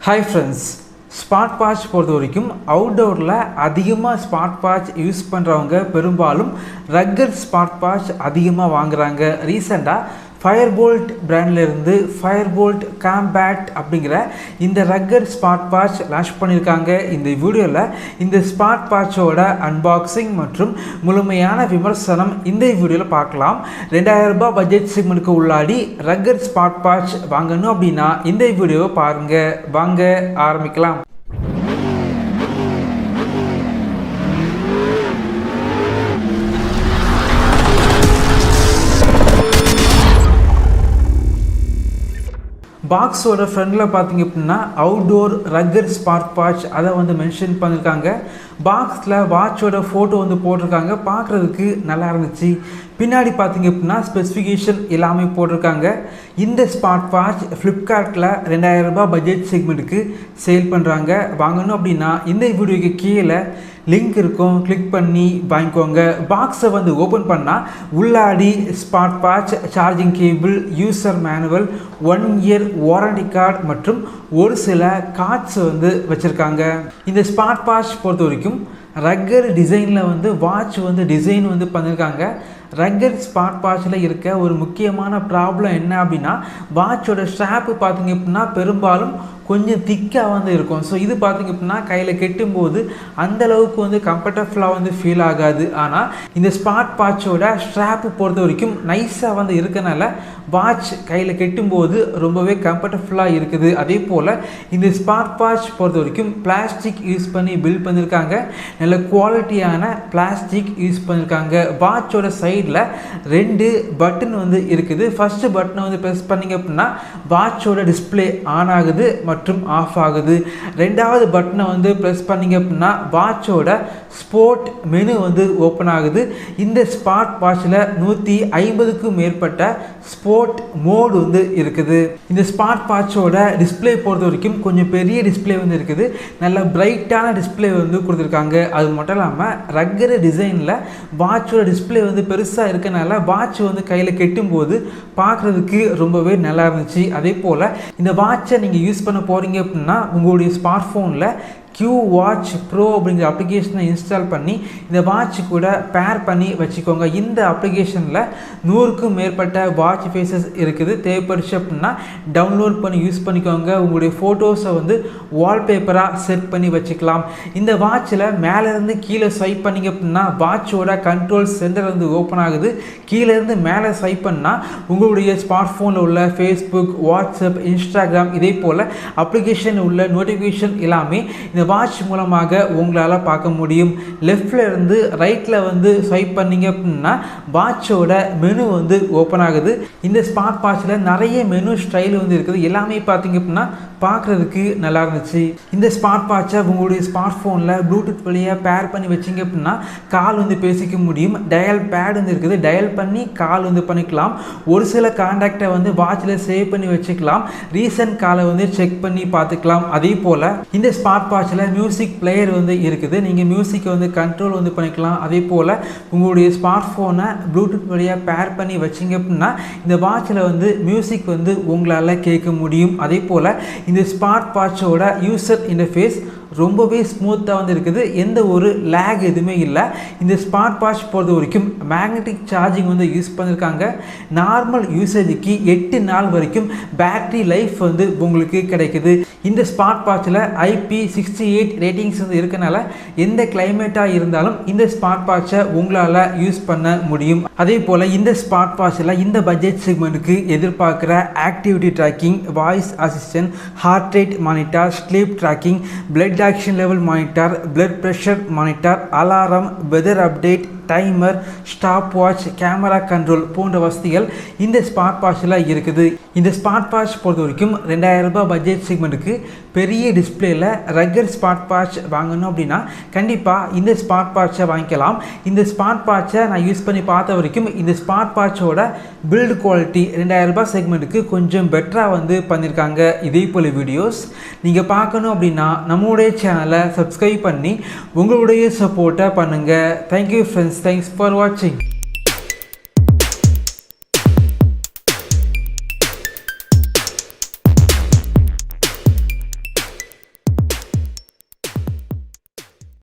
Hi friends, Smartwatch பொறுத்த வரைக்கும் அவுட்டோரில் அதிகமாக ஸ்மார்ட்வாட்ச் யூஸ் பண்ணுறவங்க பெரும்பாலும் ரக்கர் ஸ்மார்ட்வாட்ச் அதிகமாக வாங்குறாங்க. ரீசெண்டாக Fire-Boltt பிராண்ட்லேருந்து Fire-Boltt காம்பேக்ட் அப்படிங்கிற இந்த ரக்கர் ஸ்மார்ட்வாட்ச் லான்ச் பண்ணியிருக்காங்க. இந்த வீடியோவில் இந்த ஸ்மார்ட்வாட்சோட அன்பாக்சிங் மற்றும் முழுமையான விமர்சனம் இந்த வீடியோவில் பார்க்கலாம். 2000 ரூபாய் பட்ஜெட் செக்மெண்ட்டுக்கு உள்ளாடி ரக்கர் ஸ்மார்ட்வாட்ச் வாங்கணும் அப்படின்னா இந்த வீடியோவை பாருங்கள். வாங்க ஆரம்பிக்கலாம். பாக்ஸோட ஃப்ரண்டில் பார்த்தீங்க அப்படின்னா அவுட்டோர் ரக்கர் ஸ்மார்ட்வாட்ச் அதை மென்ஷன் பண்ணியிருக்காங்க. பாக்ஸில் வாட்சோட ஃபோட்டோ போட்டிருக்காங்க. பார்க்குறதுக்கு நல்லா இருந்துச்சு. பின்னாடி பார்த்தீங்க அப்படின்னா ஸ்பெசிஃபிகேஷன் எல்லாமே போட்டிருக்காங்க. இந்த ஸ்மார்ட்வாட்ச் ஃப்ளிப்கார்ட்டில் 2000 ரூபாய் பட்ஜெட் செக்மெண்ட்டுக்கு சேல் பண்ணுறாங்க. வாங்கணும் அப்படின்னா இந்த வீடியோக்கு கீழே லிங்க் இருக்கும், கிளிக் பண்ணி வாங்கிக்கோங்க. பாக்ஸை ஓப்பன் பண்ணால் உள்ளாடி smartwatch, charging cable, user manual, 1 year warranty card மற்றும் ஒரு சில கார்ட்ஸ் வச்சுருக்காங்க. இந்த ஸ்மார்ட்வாட்ச் பொறுத்த வரைக்கும் ரக்கர் டிசைனில் வாட்ச் டிசைன் பண்ணியிருக்காங்க. ரக்கர் ஸ்மார்ட்வாட்சில் இருக்க ஒரு முக்கியமான ப்ராப்ளம் என்ன அப்படின்னா வாட்சோட ஸ்ட்ராப்பு பார்த்தீங்க அப்படின்னா பெரும்பாலும் கொஞ்சம் திக்காக இருக்கும். ஸோ இது பார்த்திங்க அப்படின்னா கையில் கெட்டும்போது அந்தளவுக்கு கம்ஃபர்டபுளாக ஃபீல் ஆகாது. ஆனால் இந்த ஸ்மார்ட் வாட்சோட ஸ்ட்ராப்பு பொறுத்த வரைக்கும் நைஸாக இருக்கனால வாட்ச் கையில் கெட்டும்போது ரொம்பவே கம்ஃபர்டபுளாக இருக்குது. அதே போல் இந்த ஸ்மார்ட் வாட்ச் பொறுத்த வரைக்கும் பிளாஸ்டிக் யூஸ் பண்ணி பில்ட் பண்ணியிருக்காங்க. நல்ல குவாலிட்டியான பிளாஸ்டிக் யூஸ் பண்ணியிருக்காங்க. வாட்சோட சைடில் 2 பட்டன் இருக்குது. ஃபஸ்ட்டு பட்டனை ப்ரெஸ் பண்ணிங்க அப்படின்னா வாட்சோட டிஸ்பிளே ஆன் ஆகுது மற்றும் ஆஃப் ஆகுது. ரெண்டாவது பட்டனை ப்ரெஸ் பண்ணிங்க அப்படின்னா வாட்சோட ஸ்போர்ட் மெனு ஓப்பன் ஆகுது. இந்த ஸ்மார்ட் வாட்சில் 150க்கும் மேற்பட்ட ஸ்போர்ட் மோடு இருக்குது. இந்த ஸ்மார்ட் வாட்சோட டிஸ்பிளே பொறுத்த வரைக்கும் கொஞ்சம் பெரிய டிஸ்பிளே இருக்குது. நல்ல பிரைட்டான டிஸ்பிளே கொடுத்துருக்காங்க. அது மட்டும் இல்லாமல் ரக்கர் டிசைனில் வாட்சோட டிஸ்பிளே பெருசாக இருக்கனால வாட்ச் கையில் கெட்டும்போது பார்க்குறதுக்கு ரொம்பவே நல்லா இருந்துச்சு. அதே போல் இந்த வாட்சை நீங்கள் யூஸ் பண்ண போகிறீங்க அப்படின்னா உங்களுடைய ஸ்மார்ட் ஃபோனில் QWatch Pro அப்படிங்கிற அப்ளிகேஷனை இன்ஸ்டால் பண்ணி இந்த வாட்ச் கூட பேர் பண்ணி வச்சுக்கோங்க. இந்த அப்ளிகேஷனில் 100க்கும் மேற்பட்ட வாட்ச் ஃபேஸஸ் இருக்குது. தேவைப்படுச்சு அப்படின்னா டவுன்லோட் பண்ணி யூஸ் பண்ணிக்கோங்க. உங்களுடைய ஃபோட்டோஸை வால்பேப்பராக செட் பண்ணி வச்சுக்கலாம். இந்த வாட்சில் மேலேருந்து கீழே ஸ்வைப் பண்ணிங்க அப்படின்னா வாட்சோட கண்ட்ரோல் சென்டர் ஓப்பன் ஆகுது. கீழேருந்து மேலே ஸ்வைப் பண்ணால் உங்களுடைய ஸ்மார்ட் ஃபோனில் உள்ள ஃபேஸ்புக், வாட்ஸ்அப், இன்ஸ்டாகிராம் இதே போல் அப்ளிகேஷன் உள்ள நோட்டிஃபிகேஷன் எல்லாமே இந்த வாட்ச் மூலமாக உங்களால் பார்க்க முடியும். லெஃப்டில் இருந்து ரைட்டில் ஸ்வைப் பண்ணிங்க அப்படின்னா வாட்சோட மெனு ஓப்பன் ஆகுது. இந்த ஸ்மார்ட் வாட்சில் நிறைய மெனு ஸ்டைல் இருக்குது. எல்லாமே பார்த்தீங்க அப்படின்னா பார்க்குறதுக்கு நல்லா இருந்துச்சு. இந்த ஸ்மார்ட் வாட்சை உங்களுடைய ஸ்மார்ட் ஃபோனில் ப்ளூடூத் வழியாக பேர் பண்ணி வச்சிங்க அப்படின்னா கால் பேசிக்க முடியும். டயல் பேட் இருக்குது. டயல் பண்ணி கால் பண்ணிக்கலாம். ஒரு சில கான்டாக்டை வாட்சில் சேவ் பண்ணி வச்சுக்கலாம். ரீசன்ட் காலை செக் பண்ணி பார்த்துக்கலாம். அதே போல் இந்த ஸ்மார்ட் வாட்சில் மியூசிக் பிளேயர் இருக்குது. நீங்கள் மியூசிக்கை கண்ட்ரோல் பண்ணிக்கலாம். அதே போல் உங்களுடைய ஸ்மார்ட் ஃபோனை ப்ளூடூத் வழியாக பேர் பண்ணி வச்சிங்க அப்படின்னா இந்த வாட்சில் மியூசிக் உங்களால் கேட்க முடியும். அதே போல் இந்த ஸ்மார்ட் வாட்சோட யூசர் இன்டர்ஃபேஸ் ரொம்பவே ஸ்மூத்தாக இருக்குது. எந்த ஒரு லேக் எதுவுமே இல்லை. இந்த ஸ்மார்ட் வாட்ச் பொறுத்த வரைக்கும் மேக்னெட்டிக் சார்ஜிங் யூஸ் பண்ணியிருக்காங்க. நார்மல் யூசேஜுக்கு 8 நாள் வரைக்கும் பேட்டரி லைஃப் உங்களுக்கு கிடைக்குது. இந்த ஸ்மார்ட் வாட்சில் IP68 ரேட்டிங்ஸ் இருக்கனால எந்த கிளைமேட்டாக இருந்தாலும் இந்த ஸ்மார்ட் வாட்சை உங்களால் யூஸ் பண்ண முடியும். அதே போல் இந்த ஸ்மார்ட் வாட்சில் இந்த பட்ஜெட் செக்மெண்ட்டுக்கு எதிர்பார்க்குற activity tracking, voice assistant, heart rate monitor, sleep tracking, blood oxygen level monitor, blood pressure monitor, alarm, weather update, timer, stopwatch, camera control போன்ற வசதிகள் இந்த ஸ்மார்ட் வாட்சில் இருக்குது. இந்த ஸ்மார்ட் வாட்ச் பொறுத்த வரைக்கும் 2000 ரூபாய் பட்ஜெட் செக்மெண்ட்டுக்கு பெரிய டிஸ்பிளேயில் ரக்கர் ஸ்மார்ட் வாட்ச் வாங்கணும் அப்படின்னா கண்டிப்பாக இந்த ஸ்மார்ட் வாட்சை வாங்கிக்கலாம். இந்த ஸ்மார்ட் வாட்சை நான் யூஸ் பண்ணி பார்த்த வரைக்கும் இந்த ஸ்மார்ட் வாட்சோட பில்டு குவாலிட்டி 2000 ரூபாய் செக்மெண்ட்டுக்கு கொஞ்சம் பெட்டராக பண்ணியிருக்காங்க. இதே போல் வீடியோஸ் நீங்கள் பார்க்கணும் அப்படின்னா நம்மளுடைய சேனலை சப்ஸ்கிரைப் பண்ணி உங்களுடைய சப்போர்ட்டை பண்ணுங்கள். Thank you friends. Thanks for watching.